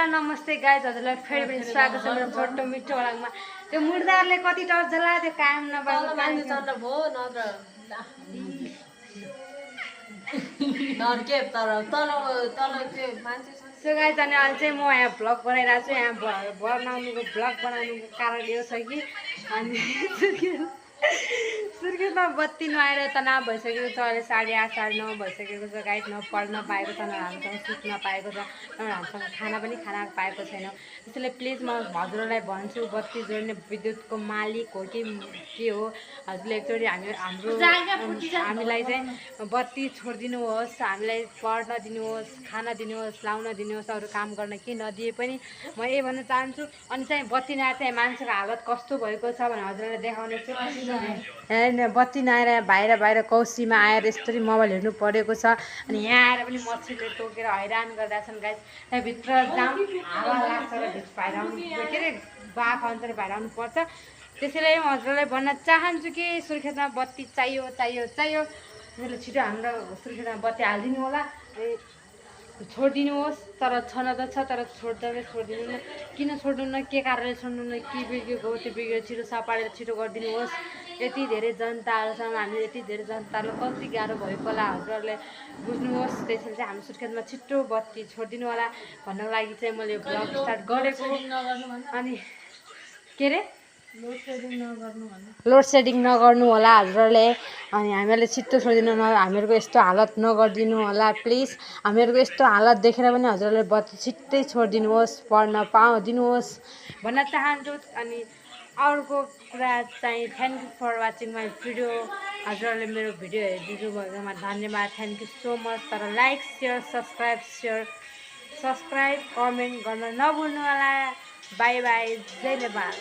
नमस्ते गाइज हजुरलाई फेरि पनि स्वागत छ मेरो छोटो मिठो वडाङमा। त्यो मुर्दाहरूले कति टर्च जला त्यो काम नपाएको पानी चन्द्र भो नत्र नर्के तर तल तल त्यो मान्छे सो गाइज अनि अहिले चाहिँ म यहाँ भ्लग बनाइरहेको छु। यहाँ बनाउनुको भ्लग बनाउनुको कारण यो छ कि अनि सुर्खेतमा बत्ती नआएर तनाव भइसकेको छ। अहिले 8:30 9:30 भइसकेको छ गाइज। न पढ्न पाएको छ, न हामीसँग सुत्न पाएको छ, न हामीसँग खाना पनि खान पाएको छैन। त्यसैले प्लिज म हजुरलाई भन्छु बत्ती जोड्ने विद्युतको मालिक हो कि के हो हजुरले एकचोटि हामीलाई चाहिँ बत्ती छोडिदिनुहोस्, हामीलाई पढ्न दिनुहोस्, खाना दिनुहोस्, लाउन दिनुहोस्। अरू काम गर्न के नदिए पनि म यही भन्न चाहन्छु। अनि चाहिँ बत्ती नआएर चाहिँ मान्छेको हालत कस्तो भएको छ भने हजुरलाई देखाउनेछु। बत्ती नआएर बाहिर कौसीमा आएर यस्तरी मोबाइल हेर्नु परेको छ। अनि यहाँ आएर पनि मच्छरले टोकेर हैरान गर्दैछन् गाइस। त्यहाँभित्र जाम हावा लाग्छ र बाहिर आउनु के अरे बाफ अन्तर बाहिर आउनु पर्छ। त्यसैले म हजुरलाई भन्न चाहन्छु कि सुर्खेतमा बत्ती चाहियो। त्यसैले छिटो हाम्रो सुर्खेतमा बत्ती हालिदिनु होला, छोडिदिनुहोस्। तर छन त छ, तर छोडिदिनु न। किन छोड्नु न, के कारणले छोड्नु न, के बिग्रेको त्यो बिग्रेको छिटो सपाडेर छिटो गरिदिनुहोस्। यति धेरै जनताहरूसँग हामी यति धेरै जनताहरूलाई कति गाह्रो भएको होला हजुरहरूले बुझ्नुहोस्। त्यसैले चाहिँ हाम्रो सुर्खेतमा छिटो बत्ती छोडिदिनु होला भन्नको लागि चाहिँ मैले ब्लग स्टार्ट गरेको। अनि के अरे लोड सेडिङ नगर्नु होला हजुरहरूले। अनि हामीहरूले छिट्टो छोडिदिनु न, हामीहरूको यस्तो हालत नगरिदिनु होला प्लिज। हामीहरूको यस्तो हालत देखेर पनि हजुरहरूले बत्ती छिट्टै छोडिदिनुहोस्, पढ्न दिनुहोस् भन्न चाहन्छु। अनि अर्को कुरा चाहिँ thank you for watching my video. हजुरहरूले मेरो भिडियो हेरिदिनु भएकोमा धन्यवाद, थ्याङ्क यू सो मच। तर लाइक सब्सक्राइब कमेन्ट गर्न नभुल्नु होला। बाई बाई, जय नेपाल।